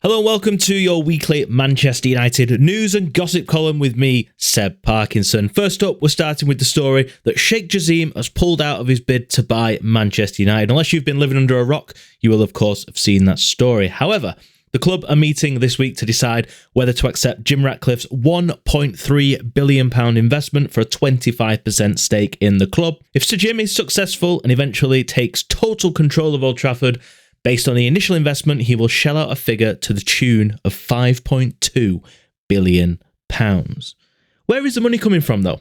Hello and welcome to your weekly Manchester United news and gossip column with me, Seb Parkinson. First up, we're starting with the story that Sheikh Jassim has pulled out of his bid to buy Manchester United. Unless you've been living under a rock, you will of course have seen that story. However, the club are meeting this week to decide whether to accept Jim Ratcliffe's £1.3 billion investment for a 25% stake in the club. If Sir Jim is successful and eventually takes total control of Old Trafford, based on the initial investment, he will shell out a figure to the tune of £5.2 billion. Where is the money coming from, though?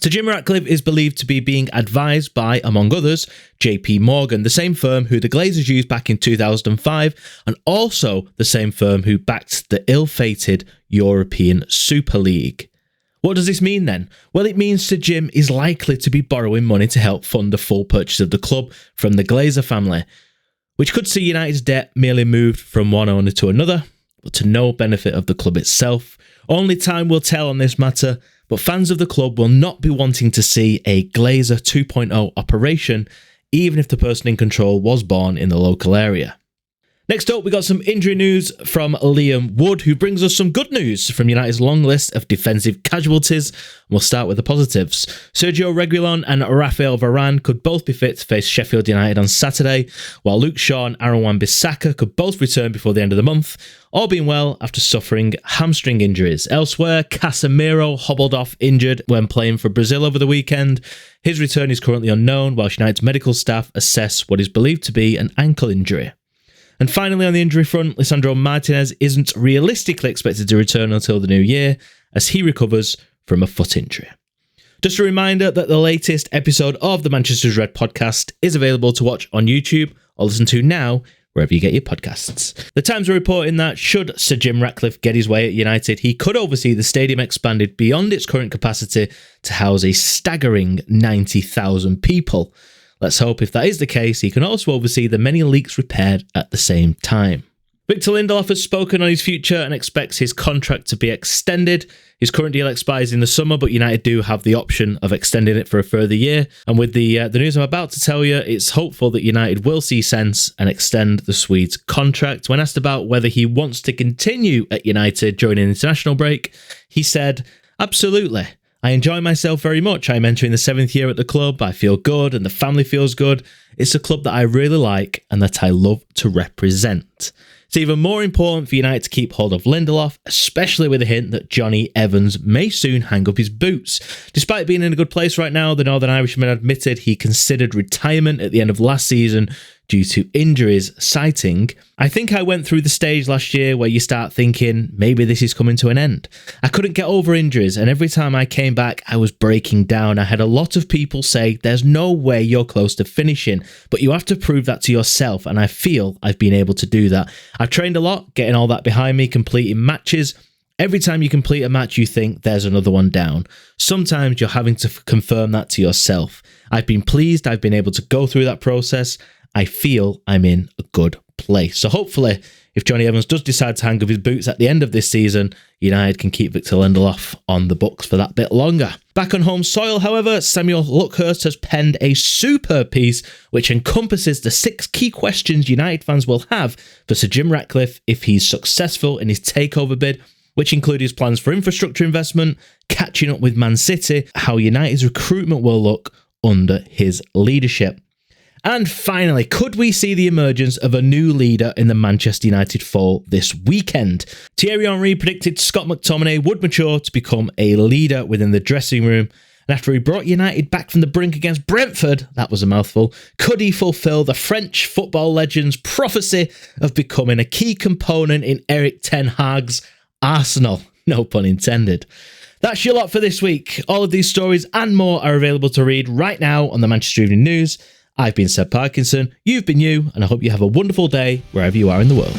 So Jim Ratcliffe is believed to be being advised by, among others, JP Morgan, the same firm who the Glazers used back in 2005, and also the same firm who backed the ill-fated European Super League. What does this mean then? Well, it means Sir Jim is likely to be borrowing money to help fund the full purchase of the club from the Glazer family, which could see United's debt merely moved from one owner to another, but to no benefit of the club itself. Only time will tell on this matter, but fans of the club will not be wanting to see a Glazer 2.0 operation, even if the person in control was born in the local area. Next up, we got some injury news from Liam Wood, who brings us some good news from United's long list of defensive casualties. We'll start with the positives. Sergio Reguilon and Rafael Varane could both be fit to face Sheffield United on Saturday, while Luke Shaw and Aaron Wan-Bissaka could both return before the end of the month, all being well after suffering hamstring injuries. Elsewhere, Casemiro hobbled off injured when playing for Brazil over the weekend. His return is currently unknown, while United's medical staff assess what is believed to be an ankle injury. And finally, on the injury front, Lisandro Martinez isn't realistically expected to return until the new year, as he recovers from a foot injury. Just a reminder that the latest episode of the Manchester's Red podcast is available to watch on YouTube or listen to now, wherever you get your podcasts. The Times are reporting that should Sir Jim Ratcliffe get his way at United, he could oversee the stadium expanded beyond its current capacity to house a staggering 90,000 people. Let's hope if that is the case, he can also oversee the many leaks repaired at the same time. Victor Lindelof has spoken on his future and expects his contract to be extended. His current deal expires in the summer, but United do have the option of extending it for a further year. And with the news I'm about to tell you, it's hopeful that United will see sense and extend the Swede's contract. When asked about whether he wants to continue at United during an international break, he said, "Absolutely. I enjoy myself very much. I'm entering the 7th year at the club. I feel good and the family feels good. It's a club that I really like and that I love to represent." It's even more important for United to keep hold of Lindelof, especially with a hint that Johnny Evans may soon hang up his boots. Despite being in a good place right now, the Northern Irishman admitted he considered retirement at the end of last season due to injuries, citing, "I think I went through the stage last year where you start thinking, maybe this is coming to an end. I couldn't get over injuries, and every time I came back, I was breaking down. I had a lot of people say, there's no way you're close to finishing, but you have to prove that to yourself, and I feel I've been able to do that. I've trained a lot, getting all that behind me, completing matches. Every time you complete a match, you think there's another one down. Sometimes you're having to confirm that to yourself. I've been pleased I've been able to go through that process. I feel I'm in a good place." So hopefully, if Johnny Evans does decide to hang up his boots at the end of this season, United can keep Victor Lindelof on the books for that bit longer. Back on home soil, however, Samuel Luckhurst has penned a superb piece which encompasses the 6 key questions United fans will have for Sir Jim Ratcliffe if he's successful in his takeover bid, which include his plans for infrastructure investment, catching up with Man City, how United's recruitment will look under his leadership. And finally, could we see the emergence of a new leader in the Manchester United fold this weekend? Thierry Henry predicted Scott McTominay would mature to become a leader within the dressing room. And after he brought United back from the brink against Brentford, that was a mouthful, could he fulfil the French football legend's prophecy of becoming a key component in Erik ten Hag's Arsenal? No pun intended. That's your lot for this week. All of these stories and more are available to read right now on the Manchester Evening News. I've been Seb Parkinson, you've been you, and I hope you have a wonderful day wherever you are in the world.